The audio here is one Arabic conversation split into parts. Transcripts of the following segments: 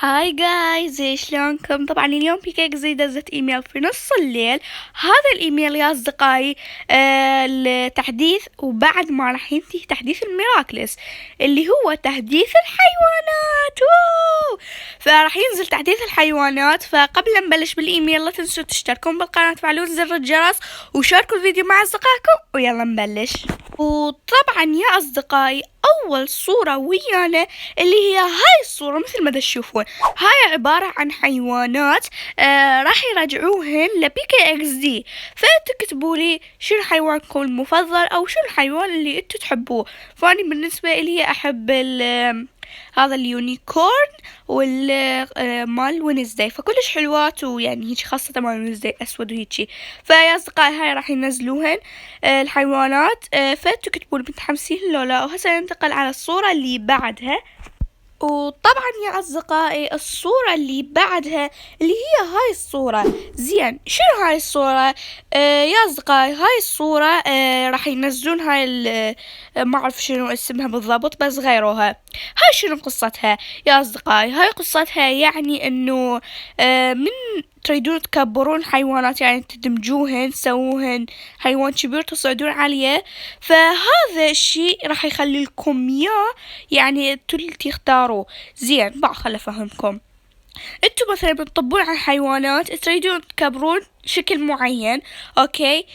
هاي جايز، شلونكم؟ طبعا اليوم في كيك زي دزت ايميل في نص الليل. هذا الايميل يا اصدقائي التحديث، وبعد ما راح ينتهي تحديث الميراكلس اللي هو تحديث الحيوانات. ووو! فراح ينزل تحديث الحيوانات. فقبل لا نبلش بالايميل لا تنسوا تشتركون بالقناة، تفعلون زر الجرس، وشاركوا الفيديو مع اصدقائكم، ويلا نبلش. وطبعا يا اصدقائي اول صورة ويانا اللي هي هاي الصورة مثل ما تشوفون، هاي عبارة عن حيوانات راح يرجعوهن لبيكي اكس دي. فتكتبوا لي شنو حيوانكم المفضل او شنو الحيوان اللي انتو تحبوه. فاني بالنسبة لي احب هذا اليونيكورن والمال وينزداي، فكلش حلوات، ويعني هيك خاصة مال وينزداي اسود وهيجي. فيا اصدقائي هاي راح ينزلوهن الحيوانات. فتكتبوا متحمسين لو لا. وهسه ننتقل على الصورة اللي بعدها. وطبعا يا أصدقائي الصورة اللي بعدها اللي هي هاي الصورة. زين، شنو هاي الصورة؟ يا أصدقائي هاي الصورة راح ينزلون هاي ما أعرف شنو اسمها بالضبط، بس غيروها. هاي شنو قصتها يا أصدقائي؟ هاي قصتها يعني إنه من تريدون تكبرون حيوانات، يعني تدمجوهن تسووهن حيوان كبير تصعدون عليه. فهذا الشيء راح يخلي لكم إياه، يعني انتو اللي تختاروه. زين بقى خل افهمكم. انتو مثلا بتطبون على الحيوانات، تريدون تكبرون شكل معين، اوكي.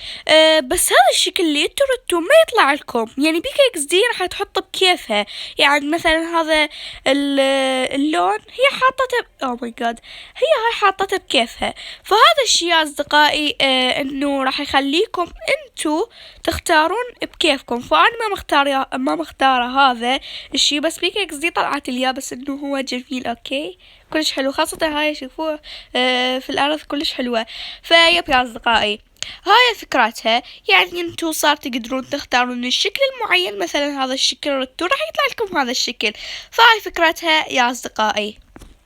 بس هذا الشكل اللي انتو ردتوه ما يطلع لكم، يعني بيك اكس دي راح تحط بكيفها. يعني مثلا هذا اللون هي حاطته، او ماي جاد، هي هاي حاطته بكيفها. فهذا الشي يا اصدقائي انه راح يخليكم انتو تختارون بكيفكم. فانا ما مختاره هذا الشي، بس بيك اكس دي طلعت لي بس انه هو جميل. اوكي، كلش حلو، خاصة هاي شوفوه في الأرض كلش حلوة. فيب يا أصدقائي هاي فكرتها، يعني انتو صار تقدرون تختارون الشكل المعين. مثلا هذا الشكل ردتو راح يطلع لكم هذا الشكل. فهاي فكرتها يا أصدقائي.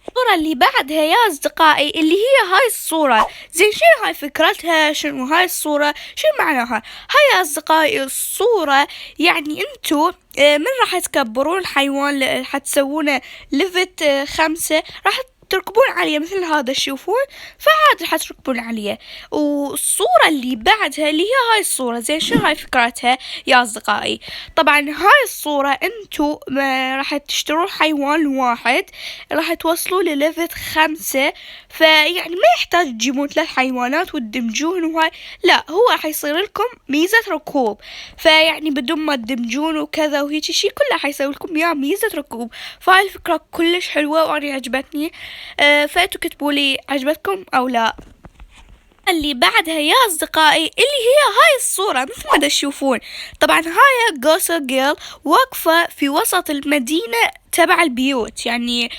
الصورة اللي بعدها يا أصدقائي اللي هي هاي الصورة. زين، شنو هاي فكرتها؟ شنو هاي الصورة؟ شنو معناها؟ هاي يا أصدقائي الصورة يعني انتو من راح تكبرون الحيوان حتسوونه ليفت 5، راح تركبون عليه مثل هذا تشوفون. فعاد راح تركبون عليه. والصورة اللي بعدها اللي هي هاي الصورة. زين، شنو هاي فكرتها يا أصدقائي؟ طبعا هاي الصورة انتو راح تشترون حيوان واحد، راح توصلوا لليفل 5. فيعني ما يحتاج تجيبون 3 حيوانات وتدمجون وهاي، لا، هو راح يصير لكم ميزة ركوب. فيعني بدون ما تدمجون وكذا وهيك شي كله حيسوي لكم اياه ميزة ركوب. فهاي الفكرة كلش حلوة وأنا عجبتني. فانتوا كتبوا لي عجبتكم او لا. اللي بعدها يا أصدقائي اللي هي هاي الصورة مثل ما تشوفون. طبعا هاي جوسل جيل واقفة في وسط المدينة تبع البيوت، يعني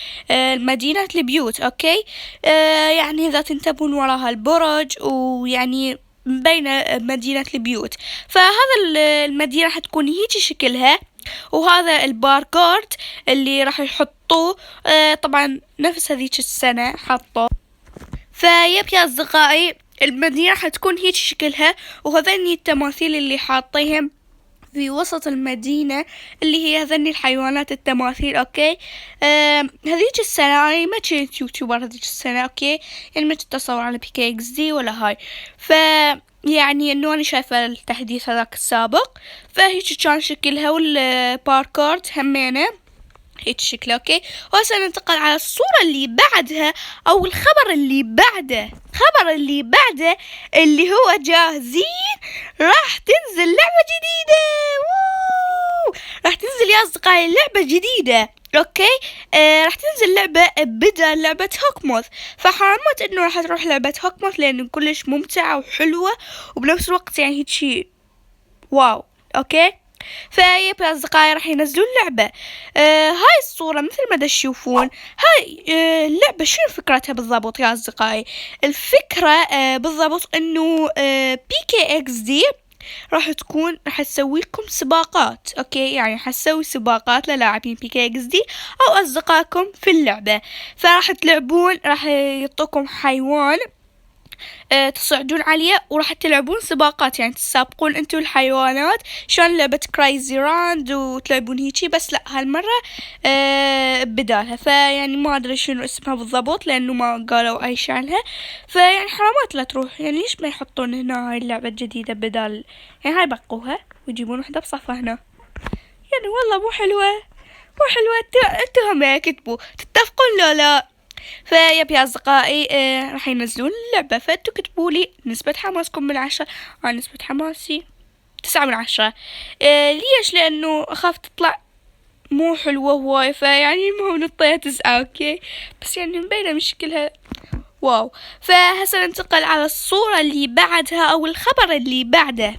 مدينة البيوت. أوكي، يعني إذا تنتبهون وراها البرج، ويعني بين مدينة البيوت. فهذا المدينة حتكون هيك شكلها. وهذا الباركورد اللي راح يحطوه طبعا نفس هذيك السنة حطوه. فيب يا أصدقائي المدينة حتكون هيك شكلها. وهذني التماثيل اللي حاطيهم في وسط المدينة اللي هي هذني الحيوانات التماثيل. اوكي، هذيك السنة انا ما كنت يوتيوبر هذيك السنة. اوكي، يعني ما كنت اصور على بيكي اكس دي ولا هاي. ف يعني انه انا شايفة التحديث هذاك السابق. فهيك كان شكلها، والباركورد همينه هيك شكله. اوكي، وهسه ننتقل على الصورة اللي بعدها او الخبر اللي بعده. الخبر اللي بعده اللي هو جاهزين، راح تنزل لعبة جديدة. راح تنزل يا اصدقائي لعبة جديدة. اوكي، راح تنزل لعبة بدل لعبة هوكموث. فحرمت انه راح تروح لعبة هوكموث لانه كلش ممتعة وحلوة، وبنفس الوقت يعني هيك شي واو. اوكي، فيب يا أصدقائي راح ينزلون لعبة. هاي الصورة مثل ما تشوفون. هاي اللعبة شنو فكرتها بالضبط يا أصدقائي؟ الفكرة بالضبط إنه بيكي إكس دي راح تسوي لكم سباقات. اوكي، يعني حتسوي سباقات للاعبين بيكي اكس دي او اصدقائكم في اللعبة. فراح تلعبون، راح يعطوكم حيوان تصعدون عليه وراح تلعبون سباقات، يعني تسابقون انتو الحيوانات شلون لعبة كرايزي راند وتلعبون هيجي، بس لا هالمرة بدالها. فيعني ما ادري شنو اسمها بالضبط لانه ما قالوا اي شيء عنها، فيعني حرامات لا تروح، يعني ليش ما يحطون هنا هاي اللعبة الجديدة بدال، يعني هاي بقوها ويجيبون وحدة بصفها هنا، يعني والله مو حلوة مو حلوة. انتو هم كتبوا تتفقون لو لا. فيب يا أصدقائي راح ينزلون اللعبة، فانتو كتبوا لي نسبة حماسكم من 10. نسبة حماسي 9/10. ليش؟ لأنه أخاف تطلع مو حلوة هواي، فيعني المهم نطيها 9 أوكي، بس يعني مبينة مشكلها واو. فهسه ننتقل على الصورة اللي بعدها أو الخبر اللي بعده،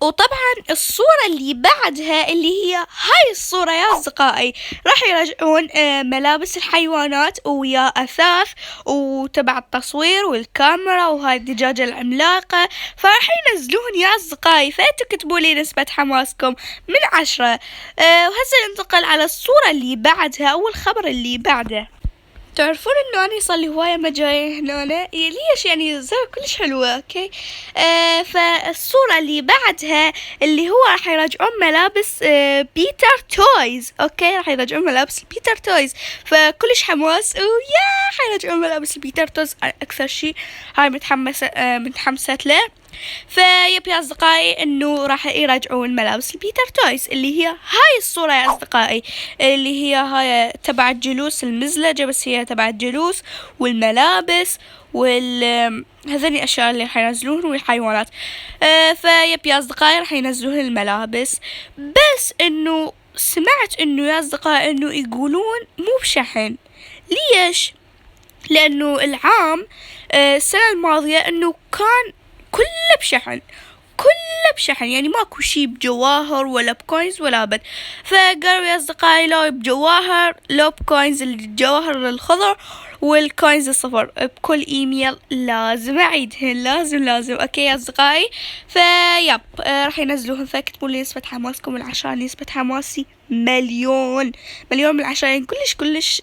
وطبعا الصورة اللي بعدها اللي هي هاي الصورة يا أصدقائي راح يرجعون ملابس الحيوانات ويا أثاث وتبع التصوير والكاميرا وهاي الدجاجة العملاقة، فراح ينزلون يا أصدقائي، فأنتوا كتبوا لي نسبة حماسكم من 10. وهسه ننتقل على الصورة اللي بعدها أو الخبر اللي بعده. تعرفون انه انا صار لي هواية ما جاي هنا ليش؟ يعني زر كلش حلوة اوكي. فالصورة اللي بعدها اللي هو راح يرجعون ملابس بيتر تويز، اوكي راح يرجعون ملابس بيتر تويز، فكلش حماس ويا حيرجعون ملابس بيتر تويز اكثر شيء هاي متحمسة له. فيب يا أصدقائي إنه راح يرجعون ملابس البيتر تويز اللي هي هاي الصورة يا أصدقائي، اللي هي هاي تبع الجلوس المزلجة، بس هي تبع الجلوس والملابس هذني الأشياء اللي راح ينزلون والحيوانات. فيب يا أصدقائي راح ينزلون الملابس، بس إنه سمعت إنه يا أصدقائي إنه يقولون مو بشحن. ليش؟ لأنه العام السنة الماضية إنه كان كله بشحن، كله بشحن، يعني ماكو شي بجواهر ولا بكوينز ولا بد. فقالوا يا أصدقائي لو بجواهر لو بكوينز، الجواهر الخضر والكوينز الصفر، بكل ايميل لازم اعيدهن، لازم اوكي يا أصدقائي. فيب راح ينزلوهم، فاكتبوا لي نسبة حماسكم من 10. نسبة حماسي مليون من 10، يعني كلش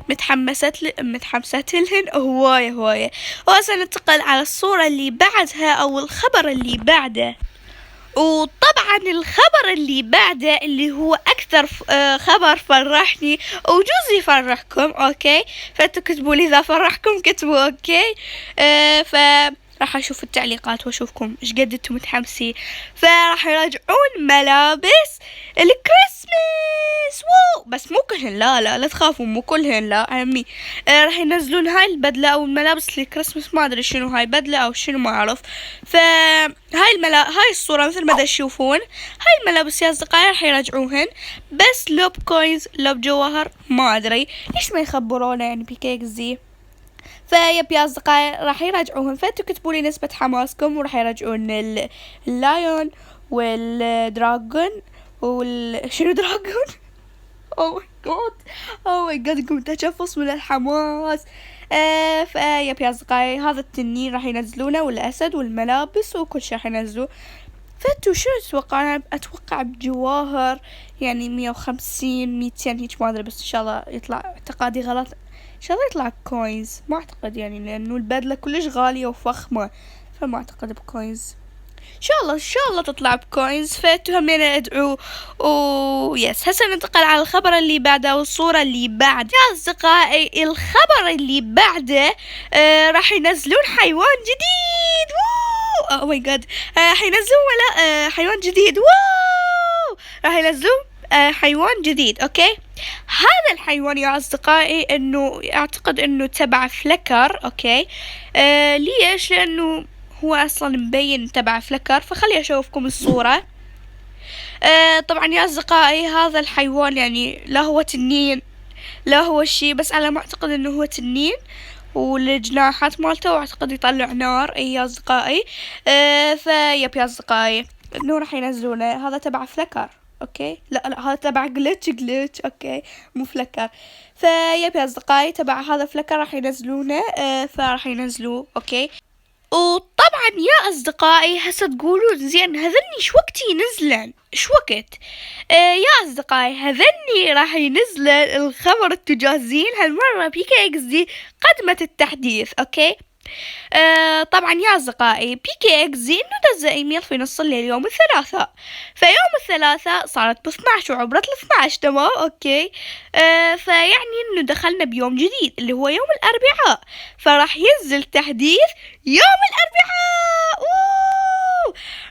متحمسة لهن هواية. وهسه ننتقل على الصورة اللي بعدها أو الخبر اللي بعده، وطبعا الخبر اللي بعده اللي هو أكثر خبر فرحني وجوز يفرحكم أوكي، فأنتوا كتبوا لي إذا فرحكم كتبوا أوكي. راح أشوف التعليقات وأشوفكم إيش قد انتم متحمسين. فراح يرجعون ملابس الكريسماس بس مو كلهن، لا تخافوا مو كلهن لا عمي. راح ينزلون هاي البدلة أو الملابس الكريسماس، ما أدري شنو هاي بدلة أو شنو ما أعرف. هاي الصورة مثل ما تشوفون هاي الملابس يا أصدقائي راح يرجعوهن، بس لو بكوينز لو بجواهر ما أدري ليش ما يخبرونا يعني بكيك زي. فيب يا أصدقائي راح يرجعوهم، فانتوا كتبوا لي نسبة حماسكم، وراح يرجعون اللايون والدراغون شنو دراغون اوه ماي جاد قمت اتشفص من الحماس. فيب يا أصدقائي هذا التنين راح ينزلونه والأسد والملابس وكل شيء راح ينزلوه. فانتوا شو تتوقعون؟ اتوقع بجواهر يعني 150 200 هيك ما ادري، بس ان شاء الله يطلع اعتقادي غلط، ان شاء الله يطلع كوينز، ما اعتقد يعني لانه البدلة كلش غالية وفخمة، فما اعتقد بكوينز. ان شاء الله تطلع بكوينز. فانتوا همين ادعوا يس. هسه ننتقل على الخبر اللي بعده والصورة اللي بعد يا أصدقائي. الخبر اللي بعده راح ينزلون حيوان جديد اوه ماي جاد، راح ينزلون حيوان جديد راح ينزلون حيوان جديد اوكي. هذا الحيوان يا أصدقائي انه اعتقد انه تبع فلكر اوكي. ليش؟ لانه هو اصلا مبين تبع فلكر، فخلي اشوفكم الصورة. طبعا يا أصدقائي هذا الحيوان يعني لا هو تنين لا هو شي، بس على ما اعتقد انه هو تنين، والجناحات مالته واعتقد يطلع نار. اي يا أصدقائي فيب يا أصدقائي انه راح ينزلونه. هذا تبع فلكر اوكي، لا هذا تبع جليتش اوكي مو فلكر. فيب يا أصدقائي تبع هذا فلكر راح ينزلونه. فراح ينزلوه اوكي. وطبعا يا أصدقائي هسه تقولون زين هذني شو وقت ينزلن؟ شو وقت؟ يا أصدقائي هذني راح ينزلن الخبر، انتو جاهزين؟ هالمرة بيكا اكس دي قدمت التحديث اوكي. طبعا يا أصدقائي بيكي إكزي إنه دز إيميل في نص الليل يوم الثلاثاء، فيوم الثلاثاء صارت ب12 وعبرت ال12. تمام أوكي. فيعني إنه دخلنا بيوم جديد اللي هو يوم الأربعاء، فراح ينزل تحديث يوم الأربعاء.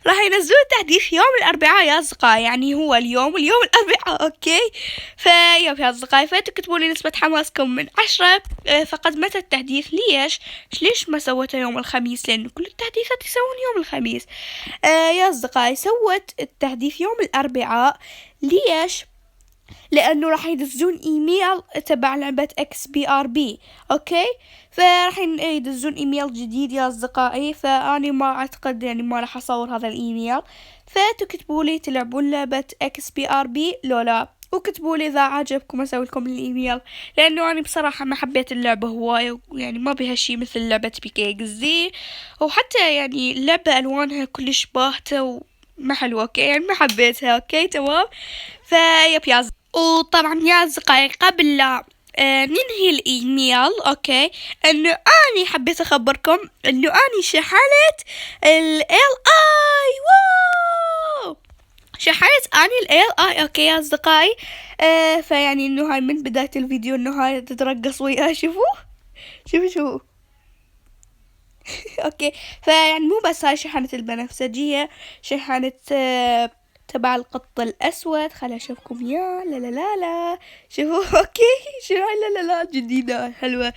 راح ينزلوا تحديث يوم الأربعاء يا أصدقائي، يعني هو اليوم الأربعاء. أوكي. يا أصدقائي فتكتبوا لي نسبة حماسكم من 10. فقد متى التحديث؟ ليش ما سوته يوم الخميس؟ لأنه كل التحديثات يسوون يوم الخميس. يا أصدقائي سوت التحديث يوم الأربعاء. ليش؟ لأنه راح يدزون إيميل تبع لعبة XBRB. أوكي. فراح يدزون إيميل جديد يا أصدقائي، فأنا ما أعتقد يعني ما راح أصور هذا الإيميل، فتكتبوا لي تلعبون لعبة XBRB لو لا، وكتبوا لي إذا عجبكم أسوي لكم الإيميل، لأنه أنا بصراحة ما حبيت اللعبة هواية، يعني ما بها شي مثل لعبة بيكي إكزي، وحتى يعني اللعبة ألوانها كلش باهتة وما حلوة. أوكي يعني ما حبيتها. أوكي تمام. يا وطبعا يا أصدقائي قبل لا ننهي الإيميل أوكي إنه أني حبيت أخبركم إنه أني شحنت ال AI. واو شحنت أني ال AI. أوكي يا أصدقائي. فيعني إنه هاي من بداية الفيديو إنه هاي تترقص وياه. شوفوا أوكي. فيعني مو بس هاي شحنت البنفسجية، شحنت تبع القط الأسود. خلي أشوفكم يا لا شوفوا. أوكي شنو هاي؟ لا جديدة حلوة.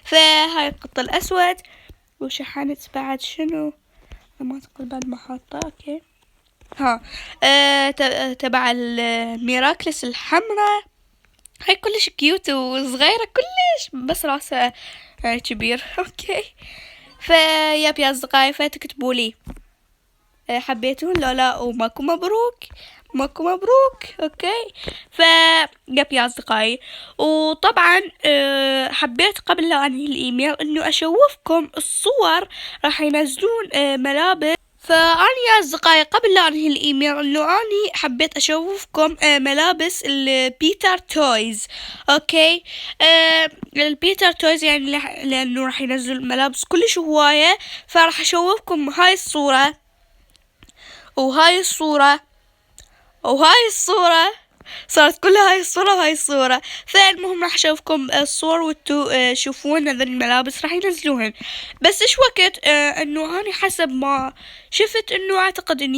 فهاي القط الأسود. وشحنت بعد شنو ما أعتقد بعد ما حاطة. أوكي تبع الميراكلس الحمراء. هاي كلش كيوت وصغيرة كلش، بس راسها كبير. أوكي. يا أصدقائي فتكتبوا لي حبيتون لو لا، وماكو مبروك. أوكي. يا أصدقائي، وطبعا حبيت قبل لا أنهي الإيميل إنه أشوفكم الصور راح ينزلون ملابس. فأني يا أصدقائي قبل لا أنهي الإيميل إنه أني حبيت أشوفكم ملابس البيتر تويز. أوكي. البيتر تويز يعني لأنه راح ينزل ملابس كلش هواية، فراح أشوفكم هاي الصورة وهاي الصورة صارت كلها هاي الصورة وهاي الصورة. فالمهم راح أشوفكم الصور وانتو شوفون هذا الملابس راح ينزلوهن. بس ايش وقت انه أنا حسب ما شفت انه اعتقد ان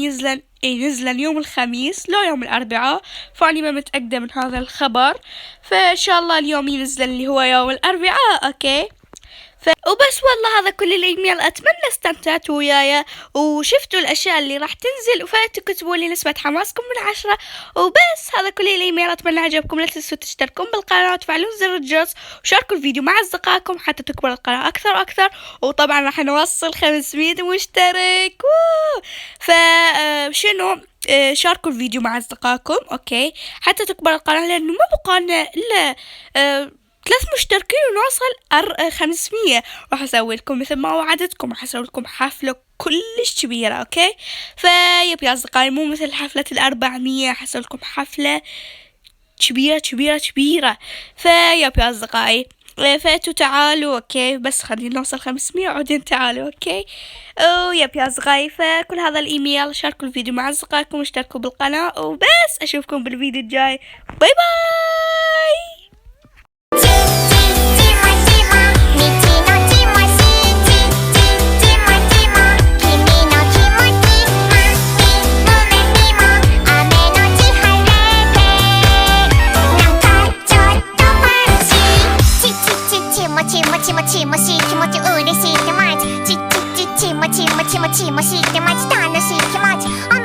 ينزلن يوم الخميس لا يوم الأربعاء، فأني ما متأكدة من هذا الخبر. فإن شاء الله اليوم ينزلن اللي هو يوم الأربعاء. أوكي. وبس والله هذا كل الإيميل. أتمنى استمتعتوا وياي وشفتوا الأشياء اللي راح تنزل، وفتكتبوا لي نسبة حماسكم من 10. وبس هذا كل الإيميل. أتمنى عجبكم. لا تنسوا تشتركون بالقناة وتفعلون زر الجرس وشاركوا الفيديو مع أصدقائكم حتى تكبر القناة أكثر وأكثر. وطبعا راح نوصل 500 مشترك. شنو شاركوا الفيديو مع أصدقائكم أوكي حتى تكبر القناة، لأنه ما بقانا إلا 3 مشتركين ونوصل 500. راح أسوي لكم مثل ما وعدتكم، راح أسوي لكم حفلة كلش كبيرة. أوكي. يا أصدقائي مو مثل حفلة 400، راح أسوي لكم حفلة كبيرة. يا أصدقائي فاتوا تعالوا. أوكي بس خلينا نوصل 500 وبعدين تعالوا. أوكي. يا أصدقائي فكل هذا الإيميل. شاركوا الفيديو مع أصدقائكم واشتركوا بالقناة، وبس أشوفكم بالفيديو الجاي. باي باي.もしってまち楽しい気持ち